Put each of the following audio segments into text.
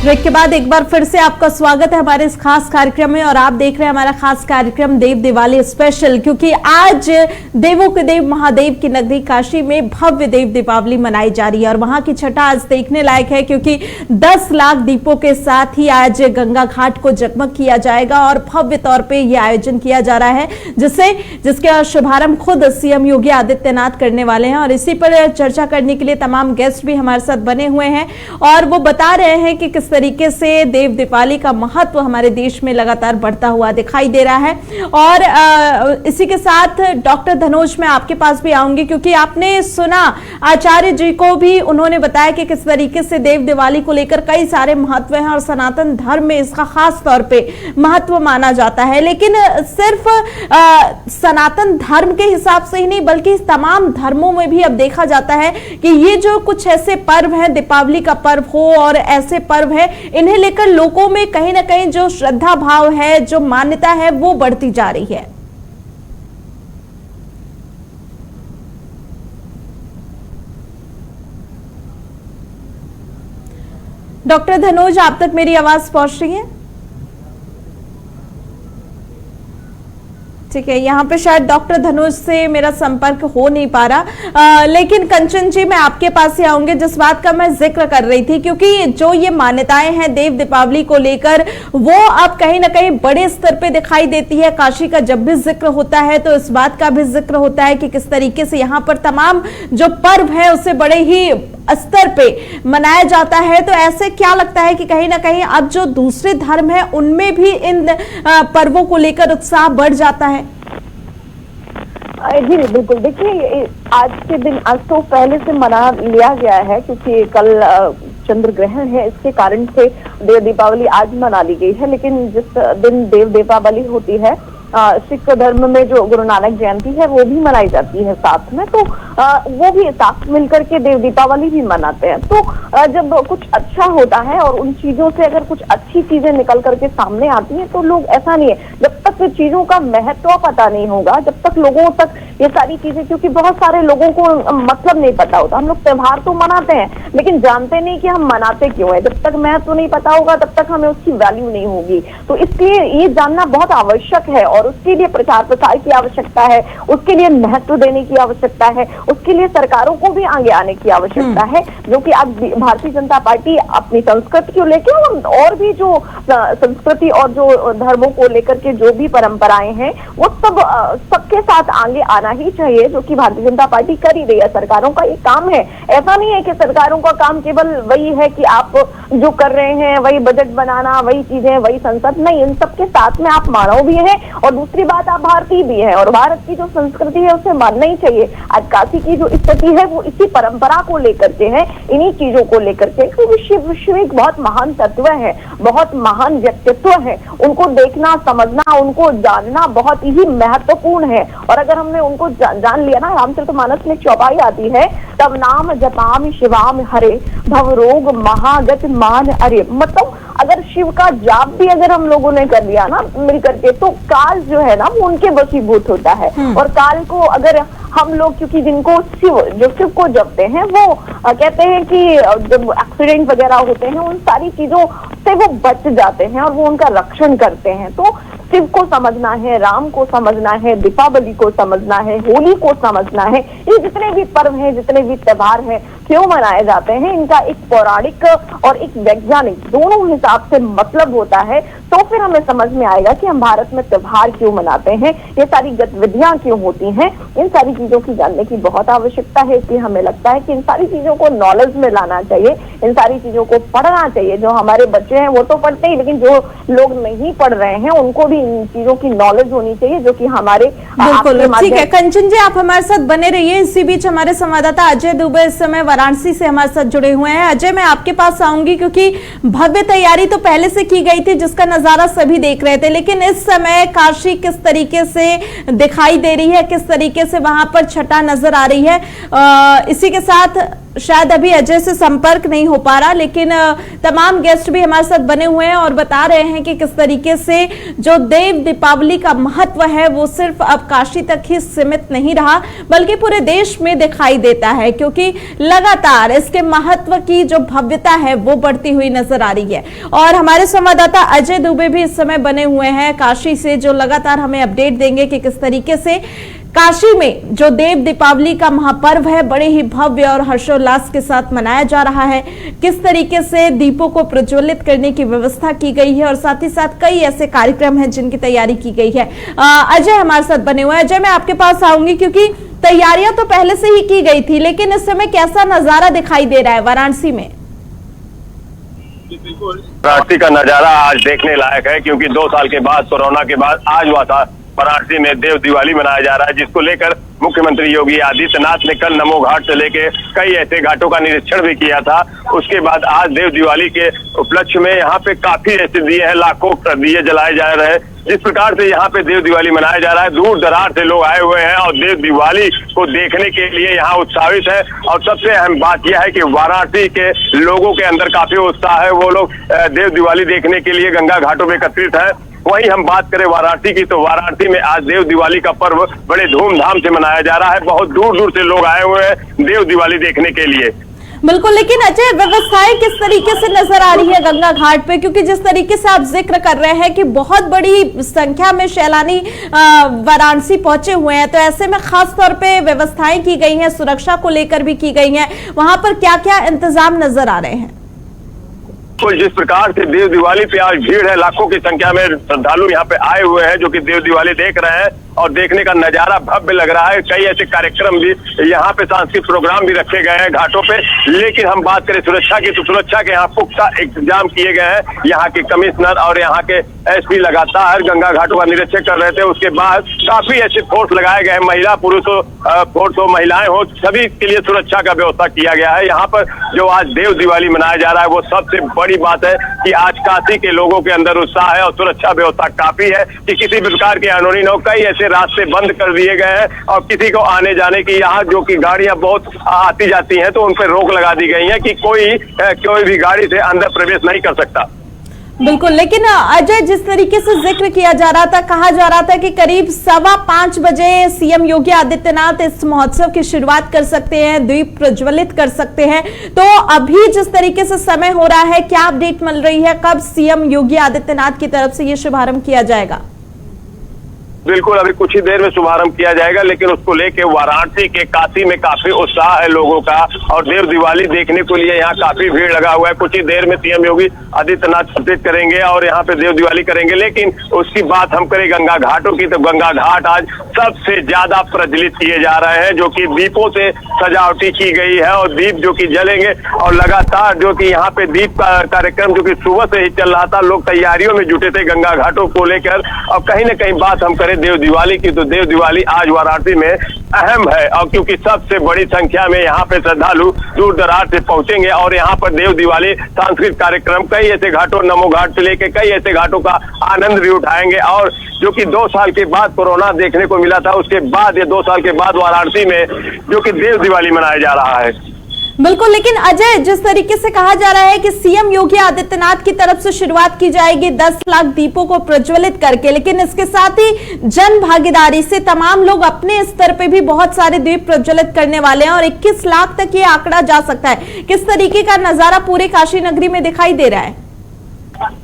Break के बाद एक बार फिर से आपका स्वागत है हमारे इस खास कार्यक्रम में। और आप देख रहे हैं हमारा खास कार्यक्रम देव दिवाली स्पेशल, क्योंकि आज देवों के देव महादेव की नगरी काशी में भव्य देव दीपावली मनाई जा रही है। और वहां की छठा आज देखने लायक है, क्योंकि 10 लाख दीपों के साथ ही आज गंगा घाट को जगमग किया जाएगा और भव्य तौर पर यह आयोजन किया जा रहा है, जिसका शुभारंभ खुद सीएम योगी आदित्यनाथ करने वाले हैं। और इसी पर चर्चा करने के लिए तमाम गेस्ट भी हमारे साथ बने हुए हैं और वो बता रहे हैं कि किस तरीके से देव दीपावली का महत्व हमारे देश में लगातार बढ़ता हुआ दिखाई दे रहा है। और इसी के साथ डॉक्टर धनोज, मैं आपके पास भी आऊंगी, क्योंकि आपने सुना आचार्य जी को भी, उन्होंने बताया कि किस तरीके से देव दिवाली को लेकर कई सारे महत्व हैं और सनातन धर्म में इसका खास तौर पे महत्व माना जाता है। लेकिन सिर्फ सनातन धर्म के हिसाब से ही नहीं, बल्कि तमाम धर्मों में भी अब देखा जाता है कि ये जो कुछ ऐसे पर्व हैं, दीपावली का पर्व हो और ऐसे पर्व है, इन्हें लेकर लोगों में कहीं ना कहीं जो श्रद्धा भाव है, जो मान्यता है, वो बढ़ती जा रही है। डॉक्टर धनोज, आप तक मेरी आवाज पहुंच रही है? ठीक है, यहाँ पे शायद डॉक्टर धनुष से मेरा संपर्क हो नहीं पा रहा, लेकिन कंचन जी, मैं आपके पास ही आऊंगे। जिस बात का मैं जिक्र कर रही थी, क्योंकि जो ये मान्यताएं हैं देव दीपावली को लेकर, वो अब कहीं ना कहीं बड़े स्तर पे दिखाई देती है। काशी का जब भी जिक्र होता है तो इस बात का भी जिक्र होता है कि किस तरीके से यहाँ पर तमाम जो पर्व है उसे बड़े ही स्तर पे मनाया जाता है। तो ऐसे क्या लगता है कि कहीं ना कहीं अब जो दूसरे धर्म है उनमें भी इन पर्वों को लेकर उत्साह बढ़ जाता है? जी बिल्कुल। देखिए, आज के दिन, आज तो पहले से मना लिया गया है, क्योंकि कल चंद्र ग्रहण है, इसके कारण से देव दीपावली आज मना ली गई है। लेकिन जिस दिन देव दीपावली होती है, सिख धर्म में जो गुरु नानक जयंती है वो भी मनाई जाती है साथ में, तो वो भी साथ मिलकर के देव दीपावली भी मनाते हैं। तो जब कुछ अच्छा होता है और उन चीजों से अगर कुछ अच्छी चीजें निकल करके सामने आती हैं, तो लोग, ऐसा नहीं है, जब तक चीजों का महत्व पता नहीं होगा, जब तक लोगों तक ये सारी चीजें, क्योंकि बहुत सारे लोगों को मतलब नहीं पता होता। हम लोग त्योहार तो मनाते हैं, लेकिन जानते नहीं कि हम मनाते क्यों है। जब तक महत्व नहीं पता होगा, तब तक हमें उसकी वैल्यू नहीं होगी। तो इसलिए ये जानना बहुत आवश्यक है और उसके लिए प्रचार प्रसार की आवश्यकता है, उसके लिए महत्व देने की आवश्यकता है, उसके लिए सरकारों को भी आगे आने की आवश्यकता है। जो कि आज भारतीय जनता पार्टी अपनी संस्कृति को लेकर और भी जो संस्कृति और जो धर्मों को लेकर के जो भी परंपराएं हैं, वो सबके साथ आगे आना ही चाहिए, जो कि भारतीय जनता पार्टी कर ही रही है। सरकारों का ये काम है। ऐसा नहीं है कि सरकारों का काम केवल वही है कि आप जो कर रहे हैं वही बजट बनाना, वही चीजें, वही संसद, नहीं, इन सबके साथ में आप मानव भी हैं और दूसरी बात आप भारतीय भी हैं, और भारत की जो संस्कृति है उसे मानना ही चाहिए। आज काशी की जो स्थिति है वो इसी परंपरा को लेकर के है, इन्हीं चीजों को लेकर के। क्योंकि शिव एक बहुत महान तत्व है, बहुत महान व्यक्तित्व है, उनको देखना, समझना, उनको जानना बहुत ही महत्वपूर्ण है। और अगर हमने उनको जान लिया ना, रामचरितमानस में चौपाई आती है, तब नाम जपामि शिवाम हरे भव रोग महागत मान अरे। मतलब अगर शिव का जाप भी अगर हम लोगों ने कर लिया ना मिल करके, तो काल जो है ना वो उनके वशीभूत होता है। और काल को अगर हम लोग, क्योंकि जिनको शिव को जपते हैं, वो कहते हैं कि जब एक्सीडेंट वगैरह होते हैं उन सारी चीजों से वो बच जाते हैं और वो उनका रक्षण करते हैं। तो शिव को समझना है, राम को समझना है, दीपावली को समझना है, होली को समझना है। ये जितने भी पर्व हैं, जितने भी त्योहार हैं, क्यों मनाए जाते हैं, इनका एक पौराणिक और एक वैज्ञानिक दोनों हिसाब से मतलब होता है। तो फिर हमें समझ में आएगा कि हम भारत में त्योहार क्यों मनाते हैं, ये सारी गतिविधियां क्यों होती हैं। इन सारी चीजों की जानने की बहुत आवश्यकता है। इसलिए हमें लगता है कि इन सारी चीजों को नॉलेज में लाना चाहिए, इन सारी चीजों को पढ़ना चाहिए। जो हमारे बच्चे हैं वो तो पढ़ते ही, लेकिन जो लोग नहीं पढ़ रहे हैं उनको भी इन चीजों की नॉलेज होनी चाहिए, जो कि हमारे। बिल्कुल, ठीक है कंचन जी, आप हमारे साथ बने रहिए। इसी बीच हमारे संवाददाता अजय दुबे इस समय वाराणसी से हमारे साथ जुड़े हुए हैं। अजय, मैं आपके पास आऊंगी, क्योंकि भव्य तैयारी तो पहले से की गई थी जिसका नजारा सभी देख रहे थे, लेकिन इस समय काशी किस तरीके से दिखाई दे रही है, किस तरीके से वहां पर छटा नजर आ रही है? इसी के साथ शायद अभी अजय से संपर्क नहीं हो पा रहा, लेकिन तमाम गेस्ट भी हमारे साथ बने हुए हैं और बता रहे हैं कि किस तरीके से जो देव दीपावली का महत्व है वो सिर्फ अब काशी तक ही सीमित नहीं रहा बल्कि पूरे देश में दिखाई देता है, क्योंकि लगातार इसके महत्व की जो भव्यता है वो बढ़ती हुई नजर आ रही है। और हमारे संवाददाता अजय दुबे भी इस समय बने हुए हैं काशी से, जो लगातार हमें अपडेट देंगे कि किस तरीके से काशी में जो देव दीपावली का महापर्व है बड़े ही भव्य और हर्षोल्लास के साथ मनाया जा रहा है, किस तरीके से दीपों को प्रज्वलित करने की व्यवस्था की गई है और साथ ही साथ कई ऐसे कार्यक्रम हैं जिनकी तैयारी की गई है। अजय हमारे साथ बने हुए हैं। अजय, मैं आपके पास आऊंगी क्योंकि तैयारियां तो पहले से ही की गई थी, लेकिन इस समय कैसा नजारा दिखाई दे रहा है वाराणसी में? वाराणसी का नजारा आज देखने लायक है, क्योंकि 2 साल के बाद, कोरोना के बाद आज वाराणसी में देव दिवाली मनाया जा रहा है, जिसको लेकर मुख्यमंत्री योगी आदित्यनाथ ने कल नमो घाट से लेके कई ऐसे घाटों का निरीक्षण भी किया था। उसके बाद आज देव दिवाली के उपलक्ष्य में यहाँ पे काफी ऐसे दिए हैं, लाखों दिए जलाए जा रहे हैं। जिस प्रकार से यहाँ पे देव दिवाली मनाया जा रहा है, दूर दरार से लोग आए हुए हैं और देव दिवाली को देखने के लिए यहाँ उत्साहित है। और सबसे अहम बात यह है कि वाराणसी के लोगों के अंदर काफी उत्साह है, वो लोग देव दिवाली देखने के लिए गंगा घाटों में एकत्रित है। वहीं हम बात करें वाराणसी की, तो वाराणसी में आज देव दिवाली का पर्व बड़े धूमधाम से मनाया जा रहा है। बहुत दूर दूर से लोग आए हुए हैं देव दिवाली देखने के लिए। बिल्कुल, लेकिन अजय, व्यवस्थाएं किस तरीके से नजर आ रही है गंगा घाट पे? क्योंकि जिस तरीके से आप जिक्र कर रहे हैं कि बहुत बड़ी संख्या में सैलानी वाराणसी पहुंचे हुए हैं, तो ऐसे में खास तौर पे व्यवस्थाएं की गई हैं, सुरक्षा को लेकर भी की गई हैं, वहां पर क्या क्या इंतजाम नजर आ रहे हैं? तो जिस प्रकार से देव दिवाली पे आज भीड़ है, लाखों की संख्या में श्रद्धालु यहाँ पे आए हुए हैं जो कि देव दिवाली देख रहे हैं और देखने का नजारा भव्य लग रहा है। कई ऐसे कार्यक्रम भी यहाँ पे, सांस्कृतिक प्रोग्राम भी रखे गए हैं घाटों पे। लेकिन हम बात करें सुरक्षा की, तो सुरक्षा के यहाँ पुख्ता इंतजाम किए गए हैं। यहाँ के कमिश्नर और यहाँ के एसपी लगातार गंगा घाटों का निरीक्षण कर रहे थे। उसके बाद काफी ऐसे फोर्स लगाए गए हैं, महिला पुरुष हो, फोर्स हो, महिलाएं हो, सभी के लिए सुरक्षा का व्यवस्था किया गया है। यहाँ पर जो आज देव दिवाली मनाया जा रहा है, वो सबसे बड़ी बात है कि आज काशी के लोगों के अंदर उत्साह है और सुरक्षा व्यवस्था काफी है कि किसी भी प्रकार की अनहोनी न हो। कई ऐसे रास्ते बंद कर दिए गए हैं और किसी को आने जाने की, यहाँ जो कि गाड़ियां बहुत आती जाती हैं, तो उन पर रोक लगा दी गई है कि कोई भी गाड़ी से अंदर प्रवेश नहीं कर सकता। बिल्कुल, लेकिन अजय, जिस तरीके से जिक्र किया जा रहा था, कहा जा रहा था कि करीब 5:15 बजे सीएम योगी आदित्यनाथ इस महोत्सव की शुरुआत कर सकते हैं, दीप प्रज्वलित कर सकते हैं। तो अभी जिस तरीके से समय हो रहा है, क्या अपडेट मिल रही है, कब सीएम योगी आदित्यनाथ की तरफ से ये शुभारंभ किया जाएगा? बिल्कुल, अभी कुछ ही देर में शुभारंभ किया जाएगा, लेकिन उसको लेके वाराणसी के काशी में काफी उत्साह है लोगों का और देव दिवाली देखने के लिए यहाँ काफी भीड़ लगा हुआ है। कुछ ही देर में सीएम योगी आदित्यनाथ अपडेट करेंगे और यहाँ पे देव दिवाली करेंगे। लेकिन उसकी बात हम करें गंगा घाटों की, तो गंगा घाट आज सबसे ज्यादा प्रज्वलित किए जा रहे हैं, जो कि दीपों से सजावटी की गई है और दीप जो कि जलेंगे। और लगातार जो कि यहाँ पे दीप का कार्यक्रम जो कि सुबह से ही चल रहा था, लोग तैयारियों में जुटे थे गंगा घाटों को लेकर। और कहीं न कहीं बात हम करें देव दिवाली की, तो देव दिवाली आज वाराणसी में अहम है, और क्योंकि सबसे बड़ी संख्या में यहाँ पे श्रद्धालु दूर दराज से पहुंचेंगे और यहाँ पर देव दिवाली सांस्कृतिक कार्यक्रम, कई ऐसे घाटों, नमो घाट से लेके कई ऐसे घाटों का आनंद भी उठाएंगे। और जो कि 2 साल के बाद कोरोना देखने को मिला था, उसके बाद ये 2 साल के बाद वाराणसी में जो कि देव दिवाली मनाया जा रहा है। बिल्कुल, लेकिन अजय, जिस तरीके से कहा जा रहा है कि सीएम योगी आदित्यनाथ की तरफ से शुरुआत की जाएगी 10 लाख दीपों को प्रज्वलित करके, लेकिन इसके साथ ही जन भागीदारी से तमाम लोग अपने स्तर पे भी बहुत सारे दीप प्रज्वलित करने वाले हैं और 21 लाख तक ये आंकड़ा जा सकता है। किस तरीके का नजारा पूरे काशी नगरी में दिखाई दे रहा है?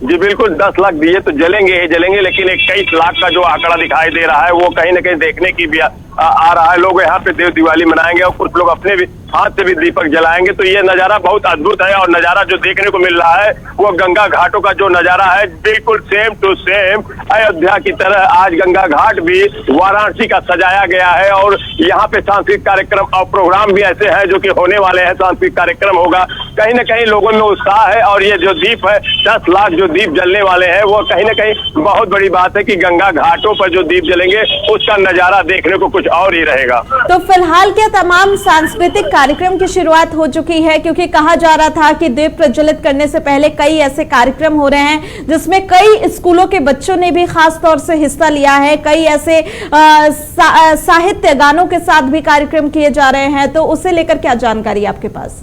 जी बिल्कुल, 10 लाख दिए तो जलेंगे ही जलेंगे, लेकिन 21 लाख का जो आंकड़ा दिखाई दे रहा है, वो कहीं न कहीं देखने की भी आ रहा है। लोग यहाँ पे देव दिवाली मनाएंगे और कुछ लोग अपने भी हाथ से भी दीपक जलाएंगे। तो ये नजारा बहुत अद्भुत है और नजारा जो देखने को मिल रहा है वो गंगा घाटों का जो नजारा है, बिल्कुल सेम टू सेम अयोध्या की तरह आज गंगा घाट भी वाराणसी का सजाया गया है। और यहाँ पे सांस्कृतिक कार्यक्रम और प्रोग्राम भी ऐसे हैं जो कि होने वाले हैं। सांस्कृतिक कार्यक्रम होगा, कहीं ना कहीं लोगों में उत्साह है। और ये जो दीप है, 10 लाख जो दीप जलने वाले हैं, वो कहीं ना कहीं बहुत बड़ी बात है कि गंगा घाटों पर जो दीप जलेंगे उसका नजारा देखने को कुछ और ही रहेगा। तो फिलहाल क्या तमाम सांस्कृतिक कार्यक्रम की शुरुआत हो चुकी है? क्योंकि कहा जा रहा था कि दीप प्रज्वलित करने से पहले कई ऐसे कार्यक्रम हो रहे हैं जिसमें कई स्कूलों के बच्चों ने भी खास तौर से हिस्सा लिया है। कई ऐसे साहित्य गानों के साथ भी कार्यक्रम किए जा रहे हैं, तो उसे लेकर क्या जानकारी आपके पास?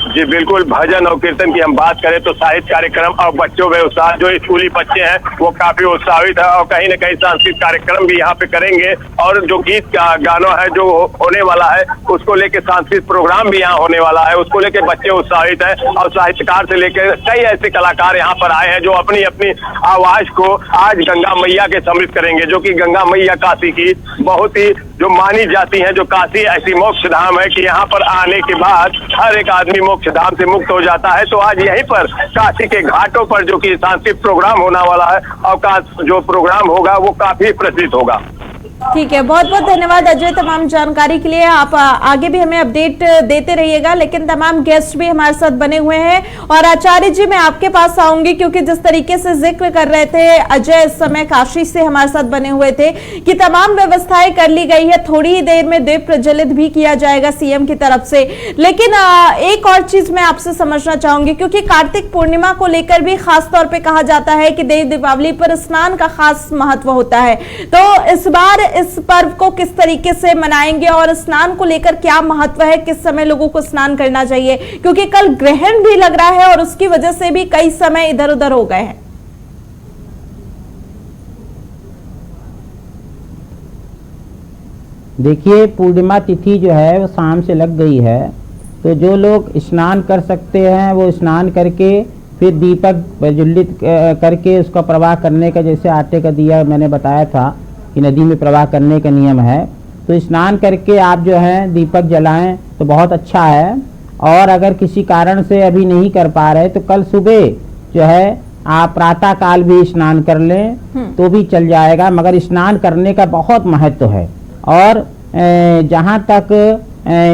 जी बिल्कुल, भजन और कीर्तन की हम बात करें तो साहित्य कार्यक्रम और बच्चों में उत्साह, जो स्कूली बच्चे हैं वो काफी उत्साहित है और कहीं न कहीं सांस्कृतिक कार्यक्रम भी यहाँ पे करेंगे। और जो गीत का गाना है जो होने वाला है उसको लेके सांस्कृतिक प्रोग्राम भी यहाँ होने वाला है, उसको लेके बच्चे उत्साहित है। और साहित्यकार से लेकर कई ऐसे कलाकार यहाँ पर आए हैं जो अपनी अपनी आवाज को आज गंगा मैया के समृद्ध करेंगे, जो कि गंगा मैया काशी की बहुत ही जो मानी जाती है, जो काशी ऐसी मोक्ष धाम है कि यहाँ पर आने के बाद हर एक आदमी मोक्ष धाम से मुक्त हो जाता है। तो आज यहीं पर काशी के घाटों पर जो कि सांस्कृतिक प्रोग्राम होने वाला है और जो प्रोग्राम होगा वो काफी प्रसिद्ध होगा। ठीक है, बहुत बहुत धन्यवाद अजय तमाम जानकारी के लिए। आप आगे भी हमें अपडेट देते रहिएगा, लेकिन तमाम गेस्ट भी हमारे साथ बने हुए हैं। और आचार्य जी, मैं आपके पास आऊंगी क्योंकि जिस तरीके से जिक्र कर रहे थे अजय, इस समय काशी से हमारे साथ बने हुए थे कि तमाम व्यवस्थाएं कर ली गई है, थोड़ी ही देर में दीप प्रज्वलित भी किया जाएगा सीएम की तरफ से। लेकिन एक और चीज मैं आपसे समझना चाहूंगी, क्योंकि कार्तिक पूर्णिमा को लेकर भी खास तौर पर कहा जाता है कि देव दीपावली पर स्नान का खास महत्व होता है, तो इस बार इस पर्व को किस तरीके से मनाएंगे और स्नान को लेकर क्या महत्व है, किस समय लोगों को स्नान करना चाहिए, क्योंकि कल ग्रहण भी लग रहा है और उसकी वजह से भी कई समय इधर उधर हो गए हैं। देखिए, पूर्णिमा तिथि जो है वो शाम से लग गई है, तो जो लोग स्नान कर सकते हैं वो स्नान करके फिर दीपक प्रज्वलित करके उसका प्रवाह करने का, जैसे आटे का दिया मैंने बताया था कि नदी में प्रवाह करने का नियम है, तो स्नान करके आप जो है दीपक जलाएं तो बहुत अच्छा है। और अगर किसी कारण से अभी नहीं कर पा रहे तो कल सुबह जो है आप प्रातः काल भी स्नान कर लें तो भी चल जाएगा, मगर स्नान करने का बहुत महत्व है। और जहाँ तक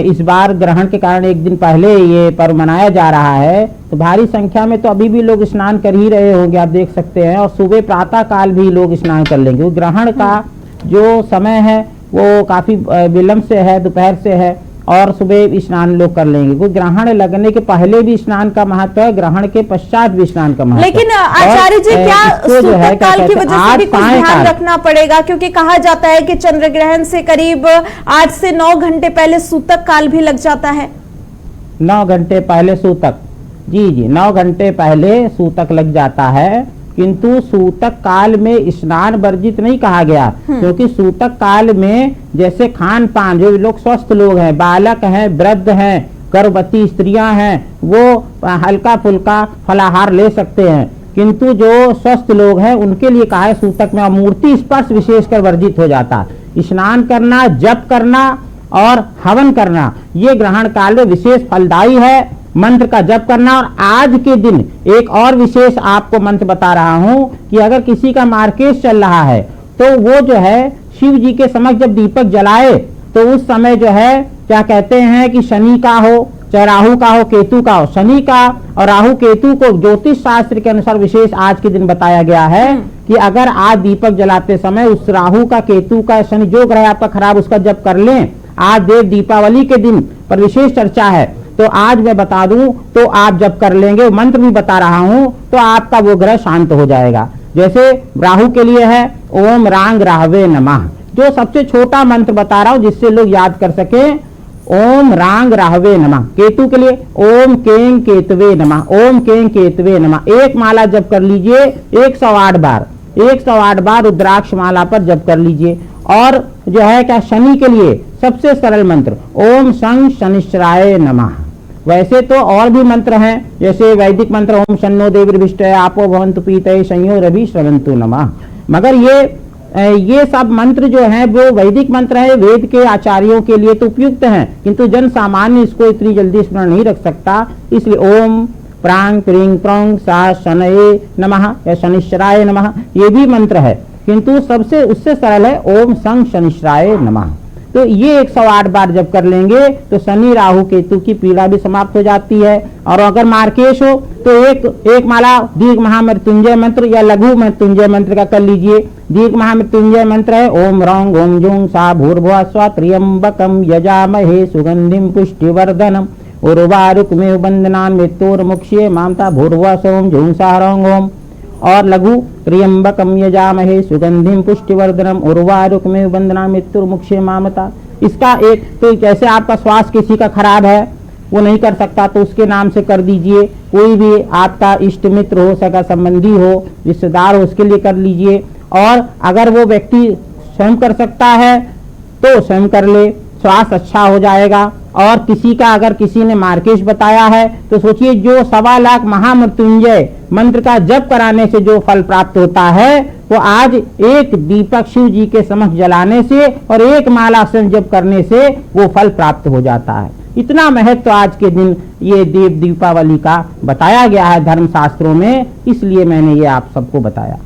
इस बार ग्रहण के कारण एक दिन पहले ये पर्व मनाया जा रहा है, तो भारी संख्या में तो अभी भी लोग स्नान कर ही रहे होंगे, आप देख सकते हैं। और सुबह प्रातः काल भी लोग स्नान कर लेंगे। ग्रहण का जो समय है वो काफी विलंब से है, दोपहर से है, और सुबह स्नान लोग कर लेंगे। कोई ग्रहण लगने के पहले भी स्नान का महत्व है, ग्रहण के पश्चात भी स्नान का महत्व है। लेकिन आचार्य जी, क्या सूतक काल की वजह से भी कुछ ध्यान रखना पड़ेगा, क्योंकि कहा जाता है कि चंद्र ग्रहण से करीब 8 से 9 घंटे पहले सूतक काल भी लग जाता है। 9 घंटे पहले सूतक, जी 9 घंटे पहले सूतक लग जाता है, किंतु सूतक काल में स्नान वर्जित नहीं कहा गया, क्योंकि सूतक काल में जैसे खान पान, जो लोग स्वस्थ लोग हैं, बालक हैं, वृद्ध हैं, गर्भवती स्त्रियां हैं, वो हल्का फुल्का फलाहार ले सकते हैं, किंतु जो स्वस्थ लोग हैं उनके लिए कहा है सूतक में मूर्ति स्पर्श विशेषकर वर्जित हो जाता। स्नान करना, जप करना और हवन करना ये ग्रहण काल में विशेष फलदायी है। मंत्र का जप करना, और आज के दिन एक और विशेष आपको मंत्र बता रहा हूं कि अगर किसी का मार्केश चल रहा है तो वो जो है शिव जी के समक्ष जब दीपक जलाए तो उस समय जो है क्या कहते हैं कि शनि का हो, चाहे राहु का हो, केतु का हो, शनि का और राहु केतु को ज्योतिष शास्त्र के अनुसार विशेष आज के दिन बताया गया है कि अगर आज दीपक जलाते समय उस राहु का, केतु का, शनि जो ग्रह आपका खराब उसका जप कर लें। आज देव दीपावली के दिन पर विशेष चर्चा है, तो आज मैं बता दूं तो आप जब कर लेंगे, मंत्र भी बता रहा हूं, तो आपका वो ग्रह शांत हो जाएगा। जैसे राहु के लिए है ओम रांग राहवे नमः, जो सबसे छोटा मंत्र बता रहा हूं जिससे लोग याद कर सके, ओम रांग राहवे नमः। केतु के लिए ओम केंग केतवे नमः, ओम केंग केतवे नमः। एक माला जप कर लीजिए 108 बार, 108 बार रुद्राक्ष माला पर जप कर लीजिए। और जो है क्या शनि के लिए सबसे सरल मंत्र ओम शं शनिश्चराय नमः। वैसे तो और भी मंत्र हैं, जैसे वैदिक मंत्र ओम शन्नो देवीर्भिष्टय आपो भवन्तु पीतये संयो रवि श्रवन्तु नमः, मगर ये सब मंत्र जो हैं वो वैदिक मंत्र है, वेद के आचार्यों के लिए तो उपयुक्त हैं, किंतु जन सामान्य इसको इतनी जल्दी स्मरण नहीं रख सकता। इसलिए ओम प्रांग प्रींग प्रोंग सा शनये नमः या शनिश्चराय नमः ये भी मंत्र है, किंतु सबसे उससे सरल है ओम शं शनिश्चराय नमः। तो ये 108 बार जब कर लेंगे तो शनि राहु केतु की पीड़ा भी समाप्त हो जाती है। और अगर मार्केश हो तो एक माला दीर्घ महामृत्युंजय मंत्र या लघु मृत्युंजय मंत्र का कर लीजिए। दीर्घ महामृत्युंजय मंत्र है ओम रौंग ओम जुंग सा भूर्भुवः स्वः त्र्यंबकं यजामहे सुगंधिं पुष्टिवर्धनम् उर्वारुकमेव बंधनान् मृत्योर्मुक्ष्ये मामता भूर्भुवः सोम जुंग सा रौंग ओम। और लघु त्र्यंबकं यजामहे सुगंधिं पुष्टिवर्धनम् उर्वारुकमेव बंधनान् मृत्योर्मुक्ष्ये मामता। इसका एक तो जैसे आपका श्वास किसी का खराब है वो नहीं कर सकता तो उसके नाम से कर दीजिए। कोई भी आपका इष्ट मित्र हो, सगा संबंधी हो, रिश्तेदार हो, उसके लिए कर लीजिए। और अगर वो व्यक्ति स्वयं कर सकता है तो स्वयं कर ले, स्वास्थ्य अच्छा हो जाएगा। और किसी का अगर किसी ने मार्केश बताया है तो सोचिए जो 1.25 लाख महामृत्युंजय मंत्र का जप कराने से जो फल प्राप्त होता है वो आज एक दीपक शिव जी के समक्ष जलाने से और एक माला स्वयं जप करने से वो फल प्राप्त हो जाता है। इतना महत्व आज के दिन ये देव दीपावली का बताया गया है धर्म शास्त्रों में, इसलिए मैंने ये आप सबको बताया।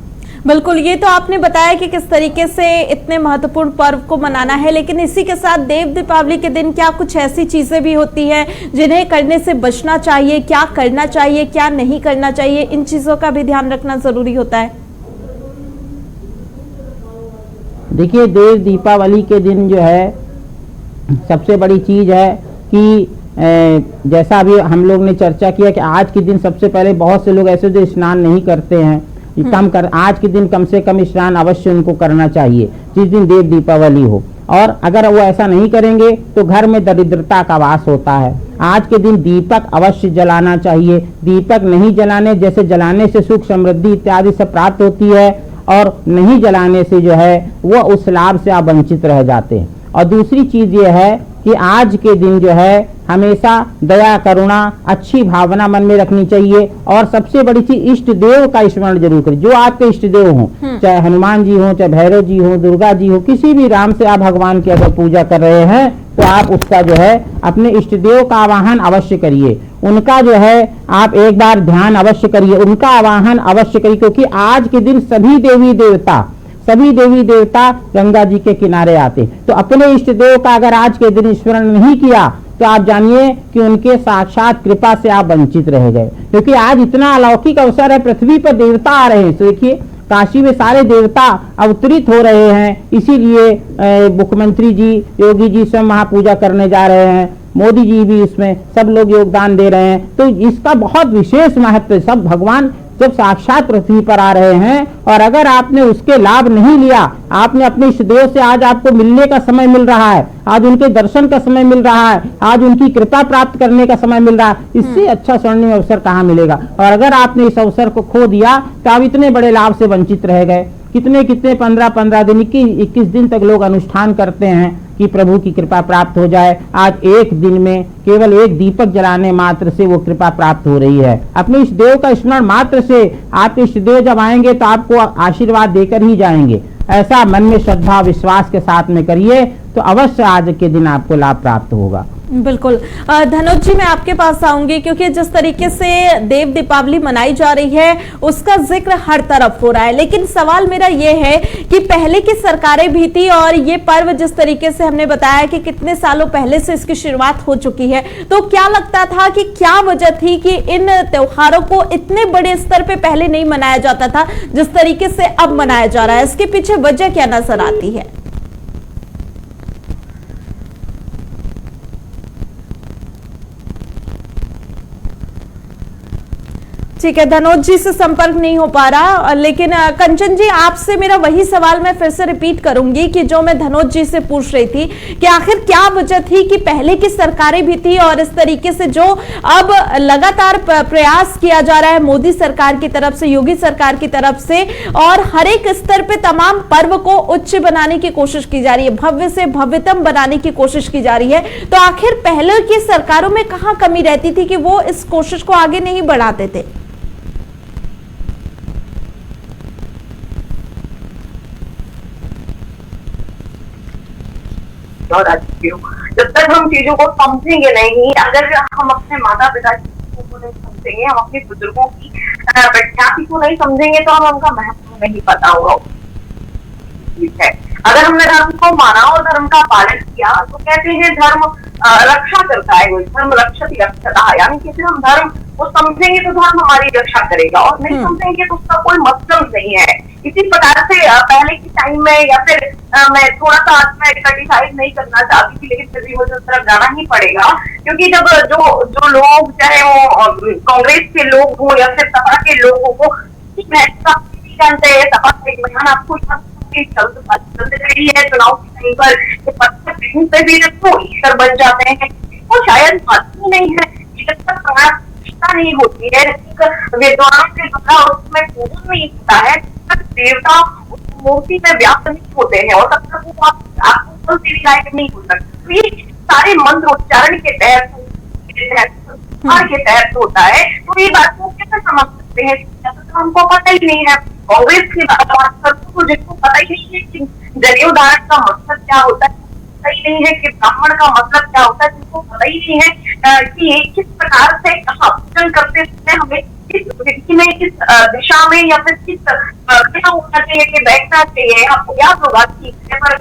बिल्कुल, ये तो आपने बताया कि किस तरीके से इतने महत्वपूर्ण पर्व को मनाना है, लेकिन इसी के साथ देव दीपावली के दिन क्या कुछ ऐसी चीजें भी होती हैं जिन्हें करने से बचना चाहिए, क्या करना चाहिए, क्या नहीं करना चाहिए, इन चीजों का भी ध्यान रखना जरूरी होता है? देखिए, देव दीपावली के दिन जो है सबसे बड़ी चीज है कि जैसा अभी हम लोग ने चर्चा किया कि आज के दिन सबसे पहले बहुत से लोग ऐसे जो स्नान नहीं करते हैं, आज के दिन कम से कम स्नान अवश्य उनको करना चाहिए जिस दिन देव दीपावली हो। और अगर वो ऐसा नहीं करेंगे तो घर में दरिद्रता का वास होता है। आज के दिन दीपक अवश्य जलाना चाहिए। दीपक नहीं जलाने, जैसे जलाने से सुख समृद्धि इत्यादि सब प्राप्त होती है, और नहीं जलाने से जो है वो उस लाभ से आप वंचित रह जाते हैं। और दूसरी चीज ये है कि आज के दिन जो है हमेशा दया, करुणा, अच्छी भावना मन में रखनी चाहिए। और सबसे बड़ी चीज इष्ट देव का स्मरण जरूर करें। जो आपके इष्ट देव हों, चाहे हनुमान जी हो, चाहे भैरव जी हो, दुर्गा जी हो, किसी भी राम से आप भगवान की अगर पूजा कर रहे हैं तो आप उसका जो है अपने इष्ट देव का आवाहन अवश्य करिए। उनका जो है आप एक बार ध्यान अवश्य करिए, उनका आवाहन अवश्य करिए, क्योंकि आज के दिन सभी देवी देवता गंगा जी के किनारे आते। तो अपने इष्ट देव का अगर आज के दिन स्मरण नहीं किया तो आप जानिए कि उनके साक्षात कृपा से आप वंचित रह गए, क्योंकि आज इतना अलौकिक अवसर है, पृथ्वी पर देवता आ रहे हैं। तो देखिए, काशी में सारे देवता अवतरित हो रहे हैं, इसीलिए मुख्यमंत्री जी, योगी जी सब महापूजा करने जा रहे हैं, मोदी जी भी इसमें सब लोग योगदान दे रहे हैं। तो इसका बहुत विशेष महत्व है। सब भगवान जब साक्षात पृथ्वी पर आ रहे हैं और अगर आपने उसके लाभ नहीं लिया, आपने अपने इष्ट देव से आज आपको मिलने का समय मिल रहा है, आज उनके दर्शन का समय मिल रहा है, आज उनकी कृपा प्राप्त करने का समय मिल रहा है, इससे अच्छा स्वर्णिम अवसर कहाँ मिलेगा। और अगर आपने इस अवसर को खो दिया तो आप इतने बड़े लाभ से वंचित रह गए। कितने 15 दिन, 21 दिन तक लोग अनुष्ठान करते हैं कि प्रभु की कृपा प्राप्त हो जाए। आज एक दिन में केवल एक दीपक जलाने मात्र से वो कृपा प्राप्त हो रही है। अपने इस देव का स्मरण मात्र से आपके इष्ट देव जब आएंगे तो आपको आशीर्वाद देकर ही जाएंगे। ऐसा मन में श्रद्धा विश्वास के साथ में करिए तो अवश्य आज के दिन आपको लाभ प्राप्त होगा। बिल्कुल। धनोज जी, मैं आपके पास आऊंगी, क्योंकि जिस तरीके से देव दीपावली मनाई जा रही है उसका जिक्र हर तरफ हो रहा है, लेकिन सवाल मेरा ये है कि पहले की सरकारें भी थी और ये पर्व जिस तरीके से हमने बताया कि कितने सालों पहले से इसकी शुरुआत हो चुकी है, तो क्या लगता था कि क्या वजह थी कि इन त्योहारों को इतने बड़े स्तर पे पहले नहीं मनाया जाता था जिस तरीके से अब मनाया जा रहा है? इसके पीछे वजह क्या नजर आती है? ठीक है, धनोज जी से संपर्क नहीं हो पा रहा, लेकिन कंचन जी, आपसे मेरा वही सवाल मैं फिर से रिपीट करूंगी कि जो मैं धनोज जी से पूछ रही थी कि आखिर क्या वजह थी कि पहले की सरकारें भी थी और इस तरीके से जो अब लगातार प्रयास किया जा रहा है मोदी सरकार की तरफ से, योगी सरकार की तरफ से, और हर एक स्तर पे तमाम पर्व को उच्च बनाने की कोशिश की जा रही है, भव्य से भव्यतम बनाने की कोशिश की जा रही है, तो आखिर पहले की सरकारों में कहां कमी रहती थी कि वो इस कोशिश को आगे नहीं बढ़ाते थे? जब तक हम चीजों को समझेंगे नहीं, अगर हम अपने माता पिता को नहीं समझेंगे, हम अपने बुजुर्गों की प्रख्याति को नहीं समझेंगे तो हम उनका महत्व नहीं पता होगा। है, अगर हमने धर्म को माना और धर्म का पालन किया तो कहते हैं धर्म रक्षा करता है, धर्म रक्षति रक्षता, यानी कि हम धर्म को समझेंगे तो धर्म हमारी रक्षा करेगा और नहीं समझेंगे तो उसका कोई मतलब नहीं है। इसी प्रकार से पहले के टाइम में, या फिर मैं थोड़ा सा आज में क्रिटिसाइज नहीं करना चाहती थी, लेकिन फिर भी मुझे उस तरफ जाना ही पड़ेगा, क्योंकि जब जो लोग, चाहे वो कांग्रेस के लोग हो या फिर सपा के लोग हो, वो जानते हैं सपा का एक बयान आपको चलते रही है चुनाव के टाइम पर, ईश्वर बन जाते हैं, वो शायद मालूम नहीं है कि जब तक प्रतिष्ठा नहीं होती है, विद्वानों के द्वारा उसमें पूजन नहीं होता है, तब तक देवता मूर्ति में व्याप्त नहीं होते हैं और तब तक वो आपको तेरी लायक नहीं हो सकता। तो ये सारे मंत्र उच्चारण के तहत के तहत होता है। तो ये बात को कैसे समझ सकते हैं, तो हमको पता ही नहीं है। कांग्रेस की बात करते तो जिसको पता ही नहीं है कि जनेऊ धारण का मकसद क्या होता है, पता ही नहीं है कि ब्राह्मण का मतलब क्या होता है, जिसको पता ही नहीं है कि ये किस प्रकार से कहाँ पूजन करते समय हमें किस व्यक्ति में, किस दिशा में या फिर किस क्या होना चाहिए कि बैठना चाहिए। आपको याद होगा कि पर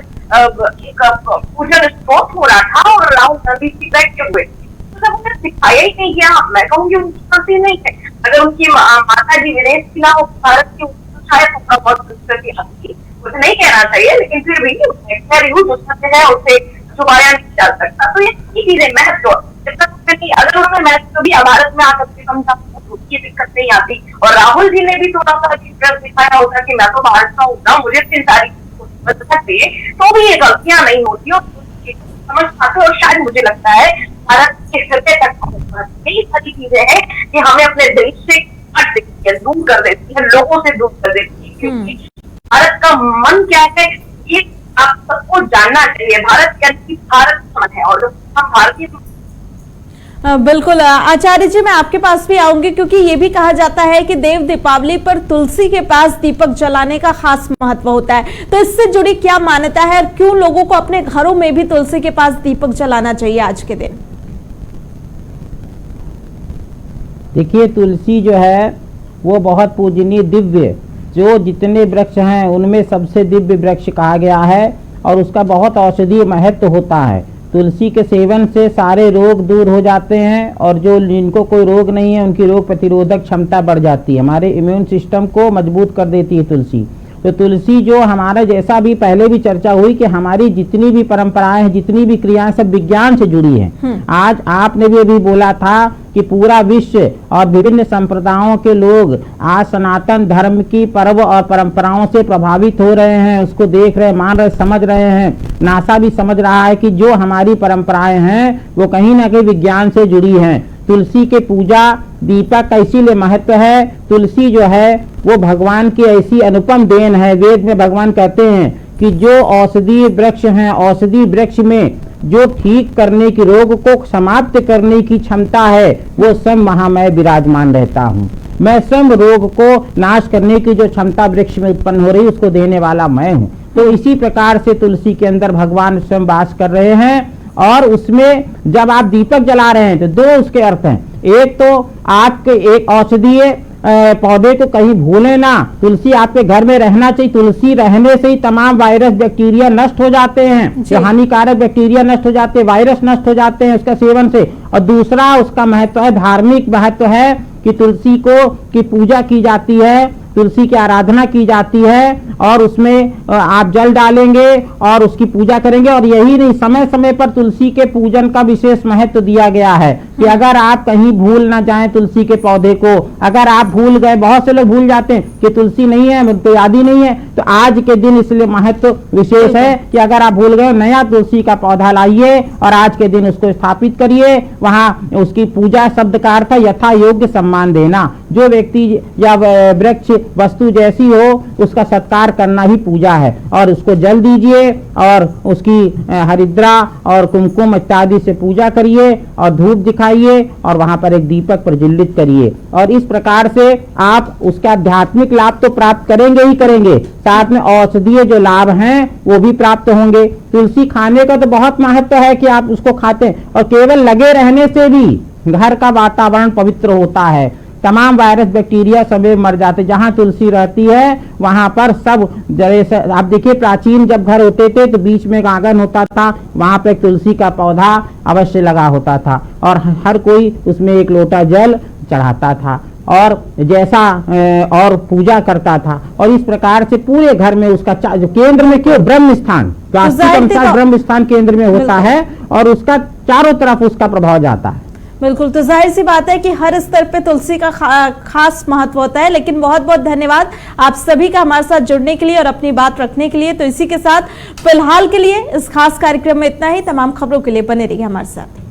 एक पूजन स्त्रोत हो रहा था और राहुल गांधी जी बैठे हुए, तो जब उन्हें सिखाया ही नहीं गया, मैं कहूँगी उनकी गलती नहीं है। अगर उनकी माता जी विदेश की ना हो भारत की, शायद उनका बहुत संस्कृति आती, मुझे नहीं कहना चाहिए, लेकिन फिर भी उसमें है, उसे छुपाया नहीं जा सकता। तो ये चीजें महत्व, जब तक अगर उन्होंने महत्व भी भारत में आकर के समझा की दिक्कत नहीं आती। और राहुल जी ने भी थोड़ा सा दिखाया होता कि मैं तो भारत का हूँ, मुझे इतनी सारी सकती है, तो भी ये गलतियां नहीं होती और समझ पाते। और शायद मुझे लगता है भारत के हृदय तक यही सारी चीजें हैं कि हमें अपने देश से दूर कर देती है, लोगों से दूर कर देती है, क्योंकि भारत का मन क्या है ये आप सबको जानना चाहिए। भारत क्या भारत मन है और हम भारतीय। बिल्कुल आचार्य जी, मैं आपके पास भी आऊंगी, क्योंकि ये भी कहा जाता है कि देव दीपावली पर तुलसी के पास दीपक जलाने का खास महत्व होता है। तो इससे जुड़ी क्या मान्यता है और क्यों लोगों को अपने घरों में भी तुलसी के पास दीपक जलाना चाहिए आज के दिन? देखिए, तुलसी जो है वो बहुत पूजनीय दिव्य, जो जितने वृक्ष हैं उनमें सबसे दिव्य वृक्ष कहा गया है और उसका बहुत औषधीय महत्व होता है। तुलसी के सेवन से सारे रोग दूर हो जाते हैं और जो जिनको कोई रोग नहीं है उनकी रोग प्रतिरोधक क्षमता बढ़ जाती है, हमारे इम्यून सिस्टम को मजबूत कर देती है तुलसी। तो तुलसी जो हमारा, जैसा भी पहले भी चर्चा हुई कि हमारी जितनी भी परंपराएं हैं, जितनी भी क्रियाएं सब विज्ञान से जुड़ी हैं। आज आपने भी अभी बोला था कि पूरा विश्व और विभिन्न संप्रदायों के लोग आज सनातन धर्म की पर्व और परंपराओं से प्रभावित हो रहे हैं, उसको देख रहे, मान रहे, समझ रहे हैं। नासा भी समझ रहा है कि जो हमारी परंपराएं हैं वो कहीं ना कहीं विज्ञान से जुड़ी हैं। तुलसी के पूजा दीपक का इसीलिए महत्व है। तुलसी जो है वो भगवान की ऐसी अनुपम देन है। वेद में भगवान कहते हैं कि जो औषधीय वृक्ष हैं, औषधि वृक्ष में जो ठीक करने की, रोग को समाप्त करने की क्षमता है, वो स्वयं महामय विराजमान रहता हूँ। मैं स्वयं रोग को नाश करने की जो क्षमता वृक्ष में उत्पन्न हो रही है उसको देने वाला मैं हूँ। तो इसी प्रकार से तुलसी के अंदर भगवान स्वयं वास कर रहे हैं। और उसमें जब आप दीपक जला रहे हैं तो दो उसके अर्थ हैं। एक तो आपके एक औषधीय पौधे को कहीं भूले ना, तुलसी आपके घर में रहना चाहिए। तुलसी रहने से ही तमाम वायरस बैक्टीरिया नष्ट हो जाते हैं, जो हानिकारक बैक्टीरिया नष्ट हो जाते हैं, वायरस नष्ट हो जाते हैं उसका सेवन से। और दूसरा उसका महत्व है, धार्मिक महत्व है कि तुलसी को की पूजा की जाती है, तुलसी की आराधना की जाती है और उसमें आप जल डालेंगे और उसकी पूजा करेंगे। और यही नहीं, समय समय पर तुलसी के पूजन का विशेष महत्व दिया गया है कि अगर आप कहीं भूल ना जाएं तुलसी के पौधे को, अगर आप भूल गए, बहुत से लोग भूल जाते हैं कि तुलसी नहीं है, तो याद ही नहीं है, तो आज के दिन इसलिए महत्व विशेष है कि अगर आप भूल गए, नया तुलसी का पौधा लाइए और आज के दिन उसको स्थापित करिए। वहां उसकी पूजा शब्द का अर्थ है यथा योग्य सम्मान देना। जो व्यक्ति या वृक्ष वस्तु जैसी हो उसका सत्कार करना ही पूजा है। और उसको जल दीजिए और उसकी हरिद्रा और कुमकुम इत्यादि से पूजा करिए और धूप दिखाइए और वहां पर एक दीपक प्रज्वलित करिए। और इस प्रकार से आप उसका आध्यात्मिक लाभ तो प्राप्त करेंगे ही करेंगे, साथ में औषधीय जो लाभ हैं वो भी प्राप्त होंगे। तुलसी खाने का तो बहुत महत्व है कि आप उसको खाते हैं और केवल लगे रहने से भी घर का वातावरण पवित्र होता है, तमाम वायरस बैक्टीरिया सभी मर जाते। जहां तुलसी रहती है वहां पर सब, जैसे आप देखिए प्राचीन जब घर होते थे तो बीच में एक आंगन होता था, वहां पर तुलसी का पौधा अवश्य लगा होता था और हर कोई उसमें एक लोटा जल चढ़ाता था और जैसा और पूजा करता था। और इस प्रकार से पूरे घर में उसका जो केंद्र में क्यों ब्रह्म स्थान, वास्तविक अनुसार ब्रह्म स्थान केंद्र में होता है और उसका चारों तरफ उसका प्रभाव जाता है। बिल्कुल, तो जाहिर सी बात है कि हर स्तर पे तुलसी का खास महत्व होता है। लेकिन बहुत बहुत धन्यवाद आप सभी का हमारे साथ जुड़ने के लिए और अपनी बात रखने के लिए। तो इसी के साथ फिलहाल के लिए इस खास कार्यक्रम में इतना ही। तमाम खबरों के लिए बने रहिए हमारे साथ।